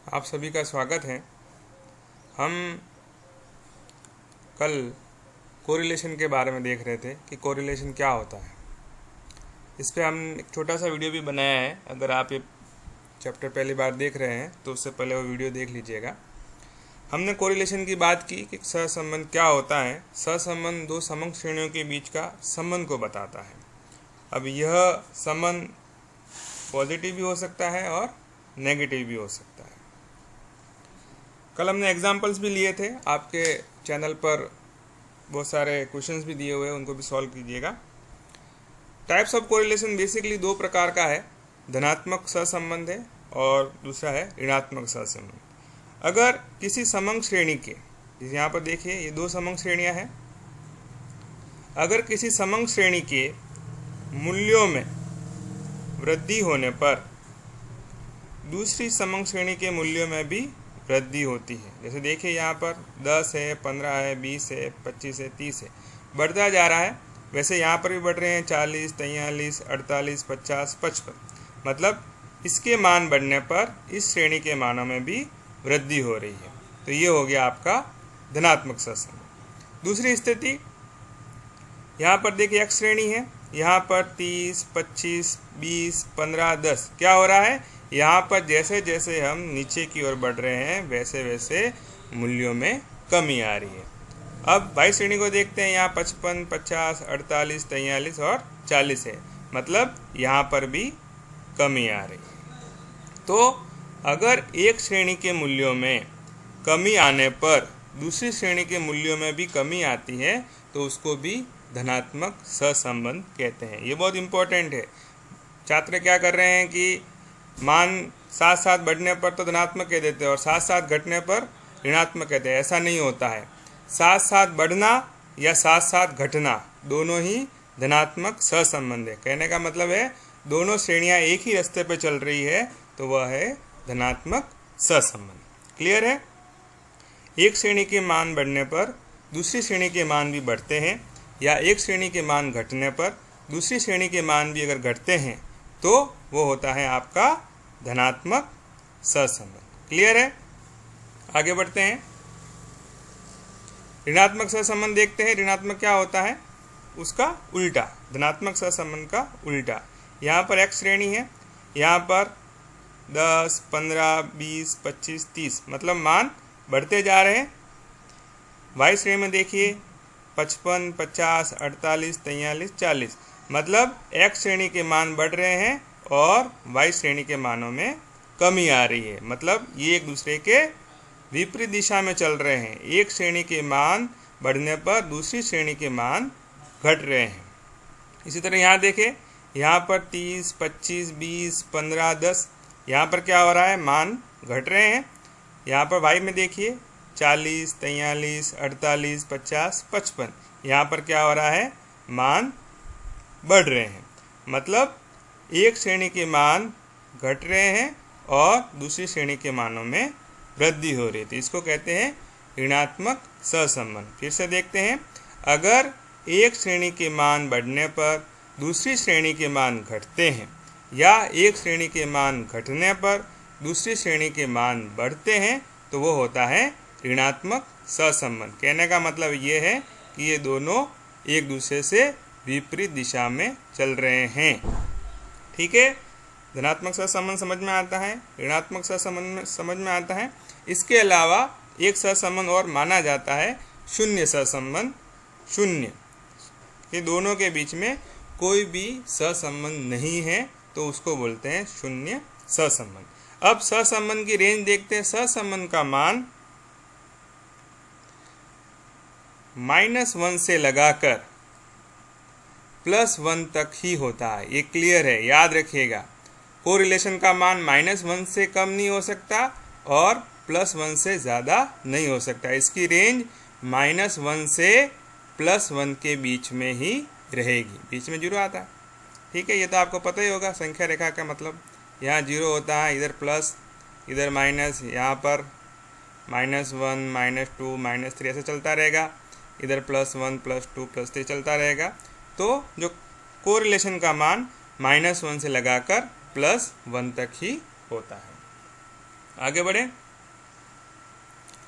आप सभी का स्वागत है। हम कल कोरिलेशन के बारे में देख रहे थे कि कोरिलेशन क्या होता है। इस पे हम एक छोटा सा वीडियो भी बनाया है। अगर आप ये चैप्टर पहली बार देख रहे हैं तो उससे पहले वो वीडियो देख लीजिएगा। हमने कोरिलेशन की बात की कि सहसंबंध क्या होता है। सहसंबंध दो समंग श्रेणियों के बीच का संबंध को बताता है। अब यह संबंध पॉजिटिव भी हो सकता है और नेगेटिव भी हो सकता है। कल हमने एग्जाम्पल्स भी लिए थे, आपके चैनल पर बहुत सारे क्वेश्चंस भी दिए हुए हैं, उनको भी सॉल्व कीजिएगा। टाइप्स ऑफ कोरिलेशन बेसिकली दो प्रकार का है, धनात्मक सहसंबंध है और दूसरा है ऋणात्मक सहसंबंध। अगर किसी समंग श्रेणी के, जैसे यहाँ पर देखिए ये दो समंग श्रेणियाँ हैं, अगर किसी समंग श्रेणी के मूल्यों में वृद्धि होने पर दूसरी समंग श्रेणी के मूल्यों में भी वृद्धि होती है। जैसे देखिए यहाँ पर 10 है, 15 है, 20 है, 25 है, 30 है, बढ़ता जा रहा है। वैसे यहाँ पर भी बढ़ रहे हैं 40, 43, 48, 50, 55। मतलब इसके मान बढ़ने पर इस श्रेणी के मानों में भी वृद्धि हो रही है। तो ये हो गया आपका धनात्मक सहसंबंध। दूसरी स्थिति, यहाँ पर देखिए एक श्रेणी है, यहाँ पर 30, 25, 20, 15, 10 क्या हो रहा है, यहाँ पर जैसे जैसे हम नीचे की ओर बढ़ रहे हैं वैसे वैसे मूल्यों में कमी आ रही है। अब 22 श्रेणी को देखते हैं, यहाँ 55, 50, 48, 43 और 40 है। मतलब यहाँ पर भी कमी आ रही है। तो अगर एक श्रेणी के मूल्यों में कमी आने पर दूसरी श्रेणी के मूल्यों में भी कमी आती है तो उसको भी धनात्मक सहसंबंध कहते हैं। ये बहुत इम्पोर्टेंट है। छात्र क्या कर रहे हैं कि मान साथ साथ बढ़ने पर तो धनात्मक कह देते हैं और साथ साथ घटने पर ऋणात्मक कहते हैं। ऐसा नहीं होता है। साथ साथ बढ़ना या साथ साथ घटना दोनों ही धनात्मक सहसंबंध है। कहने का मतलब है दोनों श्रेणियां एक ही रास्ते पे चल रही है तो वह है धनात्मक सहसंबंध। क्लियर है? एक श्रेणी के मान बढ़ने पर दूसरी श्रेणी के मान भी बढ़ते हैं, या एक श्रेणी के मान घटने पर दूसरी श्रेणी के मान भी अगर घटते हैं तो वो होता है आपका धनात्मक सहसंबंध। क्लियर है? आगे बढ़ते हैं। ऋणात्मक सहसंबंध देखते हैं। ऋणात्मक क्या होता है, उसका उल्टा, धनात्मक सहसंबंध का उल्टा। यहाँ पर एक श्रेणी है, यहाँ पर 10, 15, 20, 25, 30 मतलब मान बढ़ते जा रहे हैं। वाई श्रेणी में देखिए 55, 50, 48, 43, 40 मतलब एक्स श्रेणी के मान बढ़ रहे हैं और वाई श्रेणी के मानों में कमी आ रही है। मतलब ये एक दूसरे के विपरीत दिशा में चल रहे हैं। एक श्रेणी के मान बढ़ने पर दूसरी श्रेणी के मान घट रहे हैं। इसी तरह यहाँ देखें, यहाँ पर 30, 25, 20, 15, 10 यहाँ पर क्या हो रहा है, मान घट रहे हैं। यहाँ पर वाई में देखिए 40, 43, 48, 50, 55 यहाँ पर क्या हो रहा है, मान बढ़ रहे हैं। मतलब एक श्रेणी के मान घट रहे हैं और दूसरी श्रेणी के मानों में वृद्धि हो रही थी। इसको कहते हैं ऋणात्मक सहसंबंध। फिर से देखते हैं, अगर एक श्रेणी के मान बढ़ने पर दूसरी श्रेणी के मान घटते हैं या एक श्रेणी के मान घटने पर दूसरी श्रेणी के मान बढ़ते हैं तो वो होता है ऋणात्मक सहसंबंध। कहने का मतलब ये है कि ये दोनों एक दूसरे से विपरीत दिशा में चल रहे हैं। ठीक है? धनात्मक सहसंबंध समझ में आता है, ऋणात्मक सहसंबंध समझ में आता है। इसके अलावा एक सहसंबंध और माना जाता है शून्य सहसंबंध। शून्य ये दोनों के बीच में कोई भी सहसंबंध नहीं है तो उसको बोलते हैं शून्य सहसंबंध। अब सहसंबंध की रेंज देखते हैं। सहसंबंध का मान -1 से लगाकर +1 तक ही होता है। ये क्लियर है, याद रखिएगा। कोरिलेशन का मान -1 से कम नहीं हो सकता और +1 से ज़्यादा नहीं हो सकता। इसकी रेंज -1 से +1 के बीच में ही रहेगी। बीच में 0 आता है। ठीक है? ये तो आपको पता ही होगा। संख्या रेखा का मतलब यहाँ 0 होता है, इधर प्लस इधर माइनस, यहाँ पर -1, -2, -3 ऐसे चलता रहेगा। इधर +1, +2, +3 चलता रहेगा। तो जो कोरिलेशन का मान -1 से लगाकर +1 तक ही होता है। आगे बढ़े।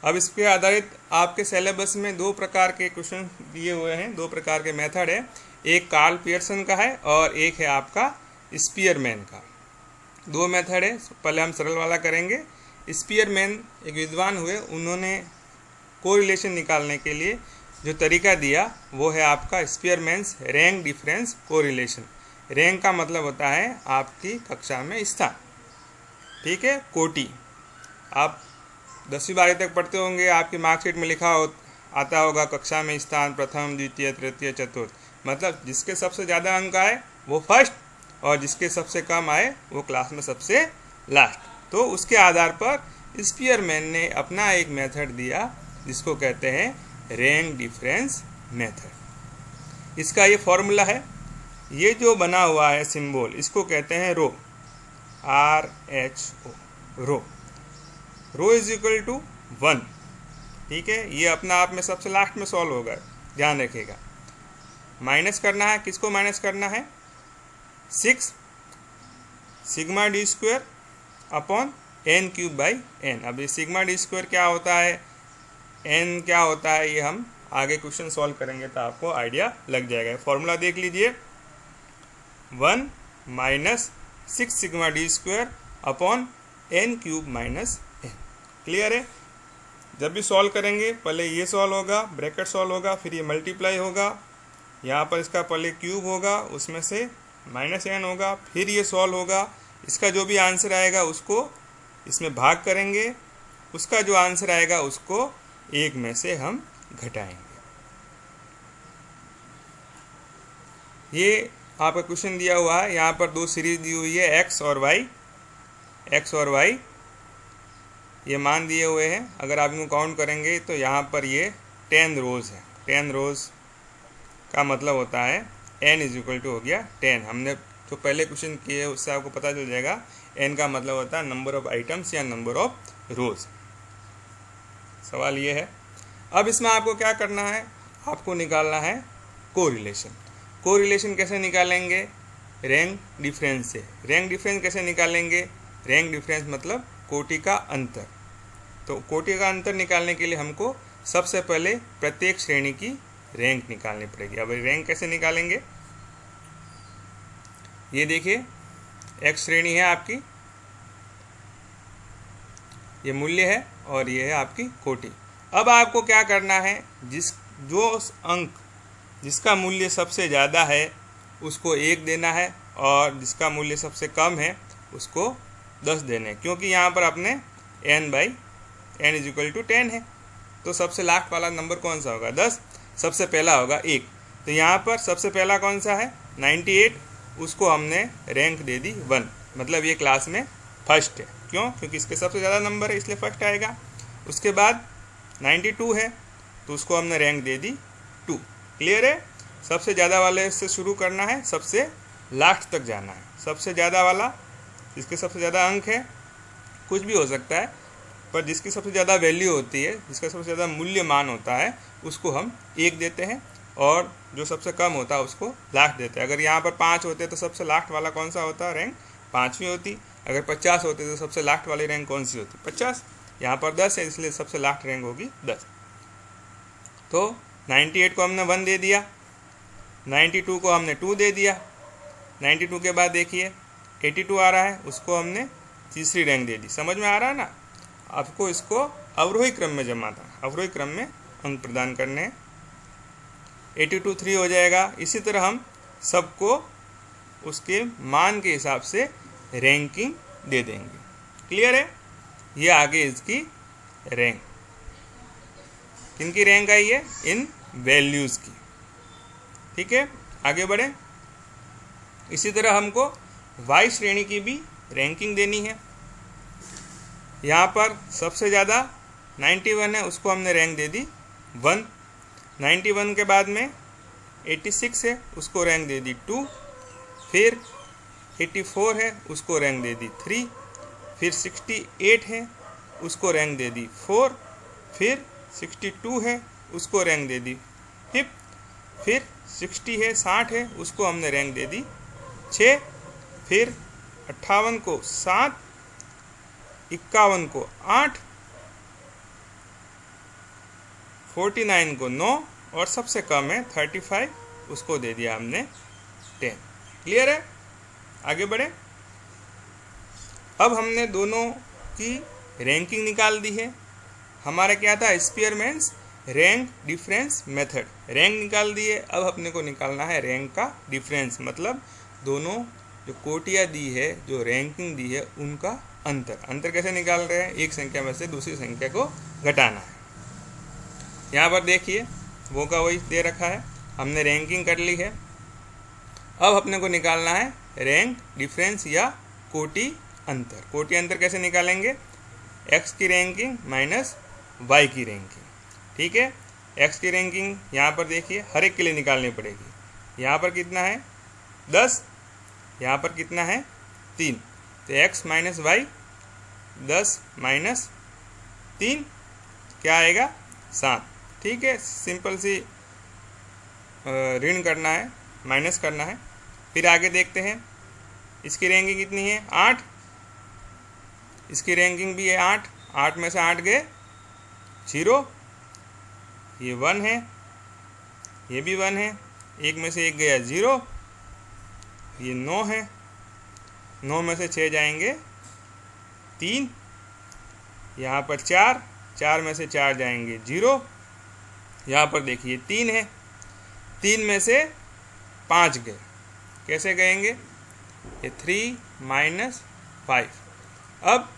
अब इस पे आधारित आपके सिलेबस में 2 प्रकार के क्वेश्चन दिए हुए हैं, 2 प्रकार के मेथड है। एक कार्ल पियर्सन का है और एक है आपका स्पीयरमैन का। 2 मेथड है। पहले हम सरल वाला करेंगे। स्पीयरमैन एक विद्वान हुए, उन्होंने कोरिलेशन निकालने के लिए जो तरीका दिया वो है आपका स्पीयरमैन्स रैंक डिफरेंस कोरिलेशन। रैंक का मतलब होता है आपकी कक्षा में स्थान, ठीक है, कोटि। आप 10वीं 12वीं तक पढ़ते होंगे, आपकी मार्कशीट में लिखा आता होगा कक्षा में स्थान प्रथम द्वितीय तृतीय चतुर्थ, मतलब जिसके सबसे ज़्यादा अंक आए वो फर्स्ट और जिसके सबसे कम आए वो क्लास में सबसे लास्ट। तो उसके आधार पर स्पीयरमैन ने अपना एक मेथड दिया जिसको कहते हैं रैंक डिफरेंस मेथड। इसका ये फॉर्मूला है, ये जो बना हुआ है सिंबल, इसको कहते हैं rho, RHO, rho. Rho is equal to 1, ठीक है। ये अपना आप में सबसे लास्ट में सॉल्व होगा, ध्यान रखिएगा। माइनस करना है, किसको माइनस करना है? 6 sigma D square upon n cube by n। अब ये सिग्मा डी स्क्वायर क्या होता है, n क्या होता है, ये हम आगे क्वेश्चन सॉल्व करेंगे तो आपको आइडिया लग जाएगा। फॉर्मूला देख लीजिए, 1 minus 6 sigma D square upon n cube minus n। Clear है? जब भी सॉल्व करेंगे पहले ये सॉल्व होगा, ब्रैकेट सॉल्व होगा, फिर ये मल्टीप्लाई होगा, यहाँ पर इसका पहले क्यूब होगा, उसमें से माइनस n होगा, फिर ये सॉल्व होगा। इसका जो भी आंसर आएगा उसको इसमें भाग करेंगे, उसका जो आंसर आएगा उसको 1 में से हम घटाएंगे। ये आपका क्वेश्चन दिया हुआ है, यहाँ पर 2 सीरीज दी हुई है, x और y, ये मान दिए हुए हैं। अगर आप इनको काउंट करेंगे तो यहाँ पर ये 10 रोज़ है। 10 रोज़ का मतलब होता है n इज इक्वल टू हो गया 10। हमने जो पहले क्वेश्चन किए उससे आपको पता चल जाएगा, n का मतलब होता है नंबर ऑफ आइटम्स या नंबर ऑफ रोज़। सवाल ये है। अब इसमें आपको क्या करना है, आपको निकालना है कोरिलेशन। कोरिलेशन कैसे निकालेंगे? रैंक डिफरेंस से। रैंक डिफरेंस कैसे निकालेंगे? रैंक डिफरेंस मतलब कोटि का अंतर। तो कोटि का अंतर निकालने के लिए हमको सबसे पहले प्रत्येक श्रेणी की रैंक निकालनी पड़ेगी। अब रैंक कैसे निकालेंगे? ये देखिए, x श्रेणी है आपकी, ये मूल्य है, और ये है आपकी कोटि। अब आपको क्या करना है, जो अंक जिसका मूल्य सबसे ज़्यादा है उसको 1 देना है, और जिसका मूल्य सबसे कम है उसको 10 देने, क्योंकि यहाँ पर अपने n इज इक्वल टू 10 है। तो सबसे लास्ट वाला नंबर कौन सा होगा? 10। सबसे पहला होगा 1। तो यहाँ पर सबसे पहला कौन सा है? 98, उसको हमने रैंक दे दी 1, मतलब ये क्लास में फर्स्ट है। क्यों? क्योंकि इसके सबसे ज़्यादा नंबर है इसलिए फर्स्ट आएगा। उसके बाद 92 है तो उसको हमने रैंक दे दी 2। क्लियर है? सबसे ज़्यादा वाले से शुरू करना है, सबसे लास्ट तक जाना है। सबसे ज़्यादा वाला, जिसके सबसे ज़्यादा अंक है, कुछ भी हो सकता है, पर जिसकी सबसे ज़्यादा वैल्यू होती है, जिसका सबसे ज़्यादा मूल्य मान होता है, उसको हम 1 देते हैं, और जो सबसे कम होता है उसको लास्ट देते हैं। अगर यहाँ पर 5 होते तो सबसे लास्ट वाला कौन सा होता? रैंक 5वीं होती। अगर 50 होते तो सबसे लास्ट वाली रैंक कौन सी होती? 50। यहाँ पर 10 है इसलिए सबसे लास्ट रैंक होगी 10। तो 98 को हमने 1 दे दिया, 92 को हमने 2 दे दिया। 92 के बाद देखिए 82 आ रहा है, उसको हमने तीसरी रैंक दे दी। समझ में आ रहा है ना? आपको इसको अवरोही क्रम में जमा था, अवरोही क्रम में अंक प्रदान करने हैं। 82 3 हो जाएगा। इसी तरह हम सबको उसके मान के हिसाब से रैंकिंग दे देंगे। क्लियर है? ये आगे इसकी रैंक, किनकी रैंक आई है? इन वैल्यूज़ की। ठीक है, आगे बढ़े। इसी तरह हमको y श्रेणी की भी रैंकिंग देनी है। यहाँ पर सबसे ज़्यादा 91 है, उसको हमने रैंक दे दी 1। 91 के बाद में 86 है, उसको रैंक दे दी 2। फिर 84 है, उसको रैंक दे दी 3। फिर 68 है, उसको रैंक दे दी 4। फिर 62 है, उसको रैंक दे दी 5। फिर 60 है, उसको हमने रैंक दे दी 6। फिर 58 को 7, 51 को 8, 49 को 9 और सबसे कम है 35, उसको दे दिया हमने 10। क्लियर है? आगे बढ़े। अब हमने दोनों की रैंकिंग निकाल दी है। हमारा क्या था? स्पीयरमैन्स रैंक डिफरेंस मेथड। रैंक निकाल दिए, अब अपने को निकालना है रैंक का डिफरेंस, मतलब दोनों जो कोटियाँ दी है, जो रैंकिंग दी है, उनका अंतर। अंतर कैसे निकाल रहे हैं? एक संख्या में से दूसरी संख्या को घटाना है। यहाँ पर देखिए वो का वही दे रखा है, हमने रैंकिंग कर ली है। अब अपने को निकालना है रैंक डिफरेंस या कोटि अंतर। कोटि अंतर कैसे निकालेंगे? x की रैंकिंग माइनस y की रैंकिंग। ठीक है, x की रैंकिंग यहाँ पर देखिए हर एक के लिए निकालनी पड़ेगी। यहाँ पर कितना है? 10, यहाँ पर कितना है? 3। तो x माइनस वाई, 10 माइनस 3 क्या आएगा? 7। ठीक है, सिंपल सी ऋण करना है, माइनस करना है। फिर आगे देखते हैं, इसकी रैंकिंग कितनी है? 8। इसकी रैंकिंग भी है 8। 8 में से 8 गए 0, ये 1 है, ये भी 1 है, 1 में से 1 गया 0, ये 9 है, 9 में से 6 जाएंगे 3, यहाँ पर 4, 4 में से 4 जाएंगे 0, यहाँ पर देखिए 3 है, 3 में से 5 गए, कैसे गएंगे? ये 3 माइनस 5। अब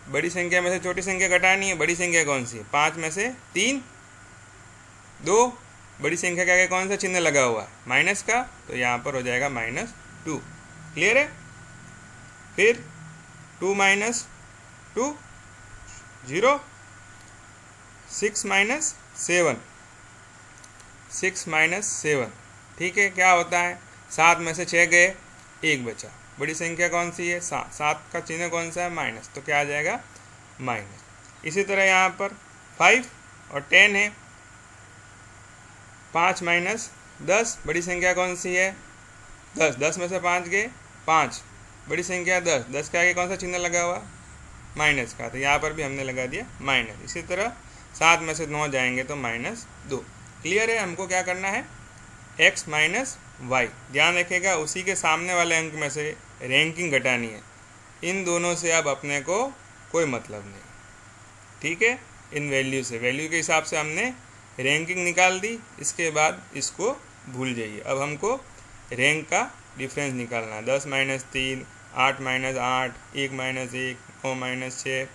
बड़ी संख्या में से छोटी संख्या घटानी है। बड़ी संख्या कौन सी है? 5 में से 3 2। बड़ी संख्या का कौन सा चिन्ह लगा हुआ है? माइनस का, तो यहाँ पर हो जाएगा -2। क्लियर है? फिर 2 माइनस 2 0, 6 माइनस 7, 6 माइनस 7। ठीक है, क्या होता है? 7 में से 6 गए, 1 बचा। बड़ी संख्या कौन सी है? 7। 7 का चिन्ह कौन सा है? माइनस, तो क्या आ जाएगा? माइनस। इसी तरह यहाँ पर 5 और 10 है, 5 माइनस 10। बड़ी संख्या कौन सी है? 10। 10 में से 5 गए 5। बड़ी संख्या 10। 10 के आगे कौन सा चिन्ह लगा हुआ? माइनस का, तो यहाँ पर भी हमने लगा दिया माइनस। इसी तरह 7 में से 9 जाएंगे तो -2। क्लियर है? हमको क्या करना है? x minus y. ध्यान रखिएगा, उसी के सामने वाले अंक में से रैंकिंग घटानी है। इन दोनों से अब अपने को कोई मतलब नहीं। ठीक है, इन वैल्यू से, वैल्यू के हिसाब से हमने रैंकिंग निकाल दी। इसके बाद इसको भूल जाइए। अब हमको रैंक का डिफरेंस निकालना है। 10 minus 3, 8 minus 8, 1 minus 1, 9 minus 6,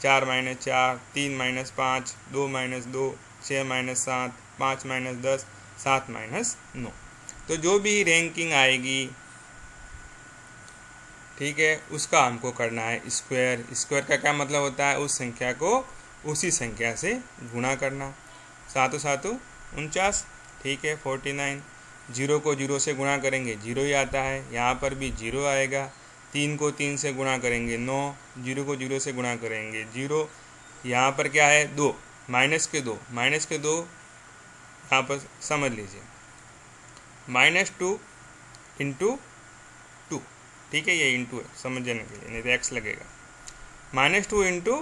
4 minus 4, 3 minus 5, 2 minus 2, 6 minus 7, 5 minus 10, 7 minus 9। तो जो भी रैंकिंग आएगी, ठीक है, उसका हमको करना है स्क्वायर। स्क्वायर का क्या मतलब होता है? उस संख्या को उसी संख्या से गुणा करना। 7 7 49। ठीक है, 49। 0 को 0 से गुणा करेंगे 0 ही आता है, यहाँ पर भी 0 आएगा। 3 को 3 से गुणा करेंगे 9, 0 को 0 से गुणा करेंगे 0। यहाँ पर क्या है? 2, माइनस के 2, माइनस के 2 यहाँ पर समझ लीजिए, -2 इंटू 2। ठीक है, ये इंटू है समझने के लिए, नहीं तो x लगेगा। -2 इंटू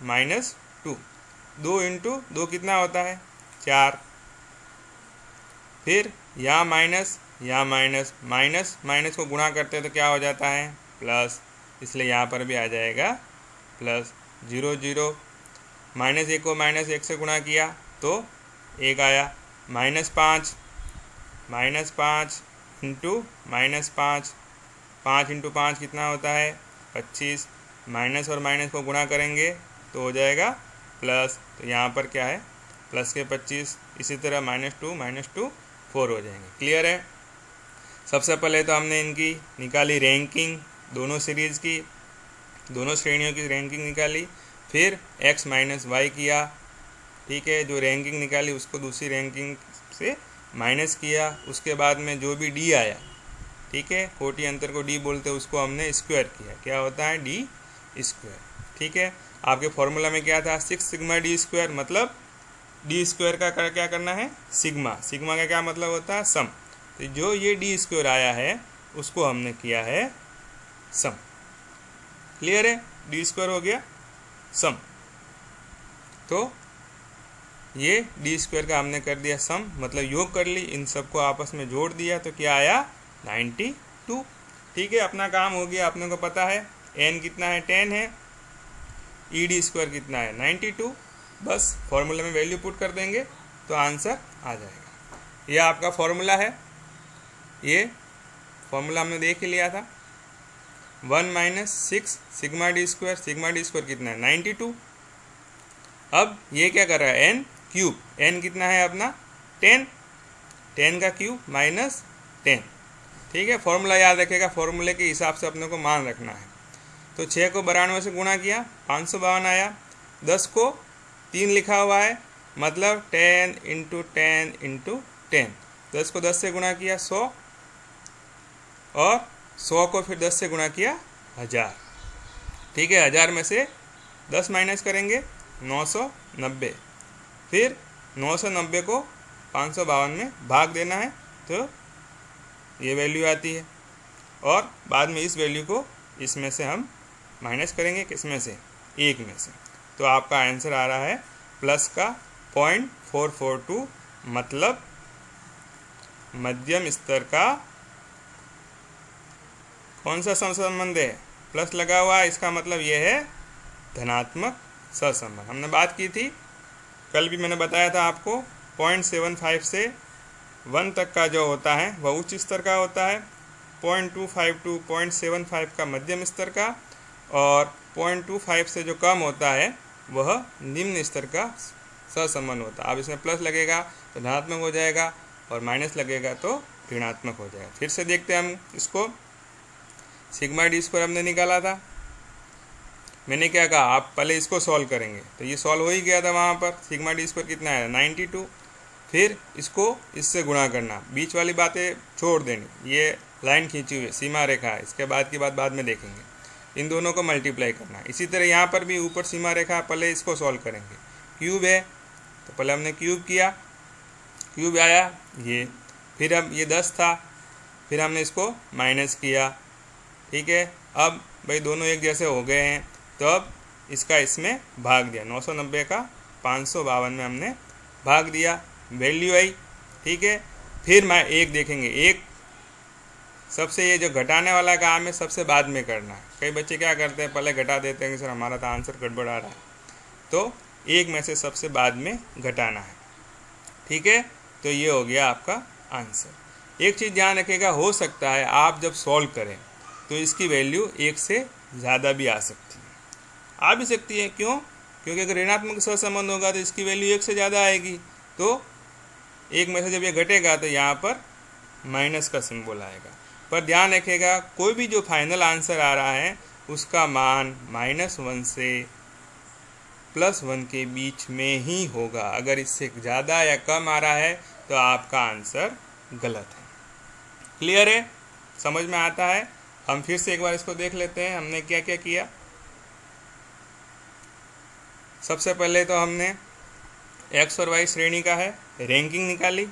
-2, 2 इंटू 2 कितना होता है? 4। फिर यहाँ माइनस, यहाँ माइनस, माइनस माइनस को गुणा करते हैं तो क्या हो जाता है? प्लस, इसलिए यहाँ पर भी आ जाएगा प्लस। 0 0, -1 को -1 से गुणा किया तो 1 आया। -5, -5 इंटू -5, 5 इंटू 5 कितना होता है? 25। माइनस और माइनस को गुणा करेंगे तो हो जाएगा प्लस, तो यहाँ पर क्या है? प्लस के 25। इसी तरह -2 4 हो जाएंगे। क्लियर है? सबसे पहले तो हमने इनकी निकाली रैंकिंग, दोनों सीरीज़ की, दोनों श्रेणियों की रैंकिंग निकाली। फिर x माइनस वाई किया। ठीक है, जो रैंकिंग निकाली उसको दूसरी रैंकिंग से माइनस किया। उसके बाद में जो भी d आया, ठीक है, कोटि अंतर को d बोलते हैं, उसको हमने स्क्वायर किया। क्या होता है? d square. ठीक है, आपके फॉर्मूला में क्या था? 6 सिग्मा d स्क्वायर, मतलब d स्क्वायर का क्या करना है? सिग्मा। सिग्मा का क्या मतलब होता है? सम। तो जो ये d स्क्वायर आया है उसको हमने किया है सम। क्लियर है? डी स्क्वायर हो गया सम। तो ये डी स्क्वायर का हमने कर दिया सम, मतलब योग कर ली, इन सबको आपस में जोड़ दिया तो क्या आया 92। ठीक है, अपना काम हो गया। अपने को पता है n कितना है 10 है, ई डी स्क्वायर कितना है 92। बस फॉर्मूला में वैल्यू पुट कर देंगे तो आंसर आ जाएगा। यह आपका फॉर्मूला है। ये फॉर्मूला हमने देख ही लिया था। 1 माइनस 6 सिग्मा डी स्क्वायर कितना है 92। अब ये क्या कर रहा है n क्यूब, n कितना है अपना 10 का क्यूब माइनस 10। ठीक है, फॉर्मूला याद रखेगा, फॉर्मूले के हिसाब से अपने को मान रखना है। तो 6 को 92 से गुणा किया 552 आया। 10 को 3 लिखा हुआ है, मतलब 10 इंटू 10 इंटू 10। 10 को 10 से गुणा किया 100, और 100 को फिर 10 से गुणा किया 1000। ठीक है, 1000 में से 10 माइनस करेंगे 990, फिर 990 को 552 में भाग देना है तो ये वैल्यू आती है, और बाद में इस वैल्यू को इसमें से हम माइनस करेंगे, किसमें से 1 में से। तो आपका आंसर आ रहा है प्लस का 0.442, मतलब मध्यम स्तर का कौन सा सहसंबंध है, प्लस लगा हुआ है, इसका मतलब ये है धनात्मक सहसंबंध। हमने बात की थी, कल भी मैंने बताया था आपको, 0.75 से 1 तक का जो होता है वह उच्च स्तर का होता है, 0.25 to 0.75 का मध्यम स्तर का, और 0.25 से जो कम होता है वह निम्न स्तर का सहसंबंध होता है। अब इसमें प्लस लगेगा तो धनात्मक हो जाएगा, और माइनस लगेगा तो ऋणात्मक हो जाएगा। फिर से देखते हैं हम इसको। सिग्मा डी स्क्वायर हमने निकाला था, मैंने क्या कहा, आप पहले इसको सॉल्व करेंगे, तो ये सॉल्व हो ही गया था वहाँ पर। सिग्मा डी स्क्वायर कितना है 92। फिर इसको इससे गुणा करना, बीच वाली बातें छोड़ देनी, ये लाइन खींची हुई सीमा रेखा है, इसके बाद की बात बाद में देखेंगे। इन दोनों को मल्टीप्लाई करना। इसी तरह यहाँ पर भी ऊपर सीमा रेखा, पहले इसको सॉल्व करेंगे। क्यूब है तो पहले हमने क्यूब किया, क्यूब आया ये, फिर अब ये 10 था, फिर हमने इसको माइनस किया। ठीक है, अब भाई दोनों एक जैसे हो गए हैं, तो अब इसका इसमें भाग दिया, 990 का 552 में हमने भाग दिया, वैल्यू आई। ठीक है, फिर मैं एक देखेंगे, एक सबसे ये जो घटाने वाला काम है सबसे बाद में करना है। कई बच्चे क्या करते हैं, पहले घटा देते हैं कि सर हमारा तो आंसर गड़बड़ आ रहा है, तो एक में से सबसे बाद में घटाना है। ठीक है, तो ये हो गया आपका आंसर। एक चीज़ ध्यान रखिएगा, हो सकता है आप जब सॉल्व करें तो इसकी वैल्यू 1 से ज़्यादा भी आ सकती है, आ भी सकती है। क्यों? क्योंकि अगर ऋणात्मक सहसंबंध होगा तो इसकी वैल्यू 1 से ज़्यादा आएगी, तो 1 में से जब ये घटेगा तो यहाँ पर माइनस का सिंबल आएगा। पर ध्यान रखिएगा, कोई भी जो फाइनल आंसर आ रहा है उसका मान -1 से +1 के बीच में ही होगा। अगर इससे ज़्यादा या कम आ रहा है तो आपका आंसर गलत है। क्लियर है? समझ में आता है? हम फिर से एक बार इसको देख लेते हैं, हमने क्या क्या किया। सबसे पहले तो हमने x और y श्रेणी का है रैंकिंग निकाली,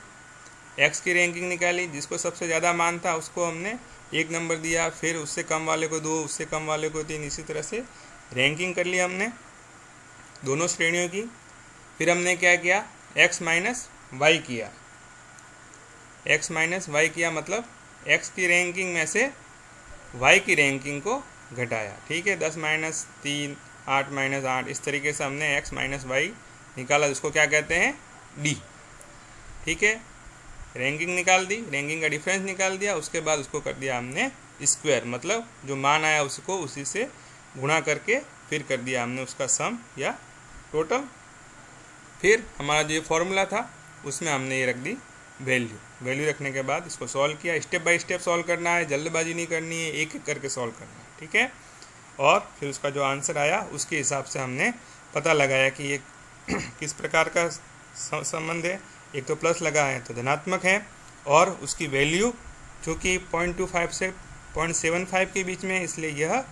x की रैंकिंग निकाली, जिसको सबसे ज़्यादा मान था उसको हमने 1 नंबर दिया, फिर उससे कम वाले को 2, उससे कम वाले को 3, इसी तरह से रैंकिंग कर ली हमने दोनों श्रेणियों की। फिर हमने क्या किया, x माइनस वाई किया, x माइनस वाई किया, मतलब x की रैंकिंग में से y की रैंकिंग को घटाया। ठीक है, 10 माइनस 3, 8 माइनस 8, इस तरीके से हमने x माइनस वाई निकाला, जिसको क्या कहते हैं d। ठीक है, रैंकिंग निकाल दी, रैंकिंग का डिफरेंस निकाल दिया, उसके बाद उसको कर दिया हमने स्क्वायर, मतलब जो मान आया उसको उसी से गुणा करके फिर कर दिया हमने उसका सम या टोटल। फिर हमारा जो फॉर्मूला था उसमें हमने ये रख दी वैल्यू रखने के बाद इसको सॉल्व किया। स्टेप बाय स्टेप सॉल्व करना है, जल्दबाजी नहीं करनी है, एक एक करके सॉल्व करना है। ठीक है, और फिर उसका जो आंसर आया उसके हिसाब से हमने पता लगाया कि ये किस प्रकार का संबंध है। एक तो प्लस लगा है तो धनात्मक है, और उसकी वैल्यू जो कि 0.25 से 0.75 के बीच में है, इसलिए यह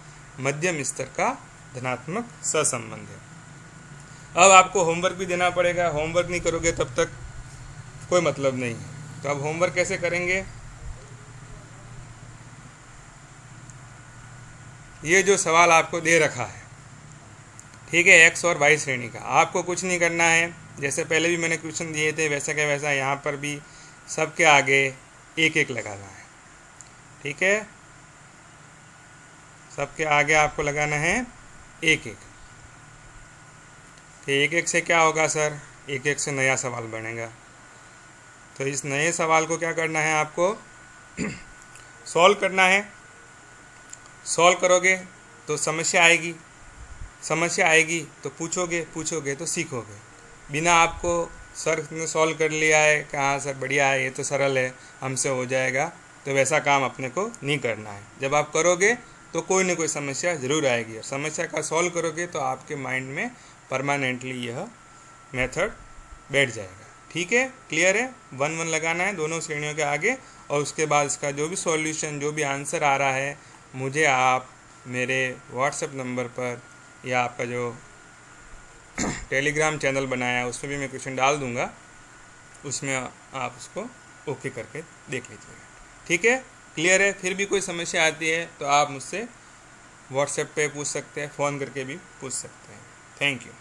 मध्यम स्तर का धनात्मक सहसंबंध है। अब आपको होमवर्क भी देना पड़ेगा, होमवर्क नहीं करोगे तब तक कोई मतलब नहीं है। तो अब होमवर्क कैसे करेंगे, ये जो सवाल आपको दे रखा है ठीक है, एक्स और वाई श्रेणी का। आपको कुछ नहीं करना है, जैसे पहले भी मैंने क्वेश्चन दिए थे वैसा क्या वैसा यहाँ पर भी सबके आगे एक एक लगाना है। ठीक है, सबके आगे आपको लगाना है एक एक। तो एक एक से क्या होगा सर, एक एक से नया सवाल बनेगा। तो इस नए सवाल को क्या करना है, आपको सॉल्व करना है। सॉल्व करोगे तो समस्या आएगी, समस्या आएगी तो पूछोगे तो सीखोगे। बिना आपको सर ने सॉल्व कर लिया है कि हाँ सर बढ़िया है, ये तो सरल है, हमसे हो जाएगा, तो वैसा काम अपने को नहीं करना है। जब आप करोगे तो कोई ना कोई समस्या ज़रूर आएगी, और समस्या का सॉल्व करोगे तो आपके माइंड में परमानेंटली यह मेथड बैठ जाएगा। ठीक है, क्लियर है। 1 1 लगाना है दोनों श्रेणियों के आगे, और उसके बाद इसका जो भी सॉल्यूशन, जो भी आंसर आ रहा है, मुझे आप मेरे व्हाट्सएप नंबर पर या आपका जो टेलीग्राम चैनल बनाया है उसमें भी मैं क्वेश्चन डाल दूंगा, उसमें आप उसको ओके करके देख लीजिएगा। ठीक है, क्लियर है। फिर भी कोई समस्या आती है तो आप मुझसे व्हाट्सएप पे पूछ सकते हैं, फ़ोन करके भी पूछ सकते हैं। Thank you.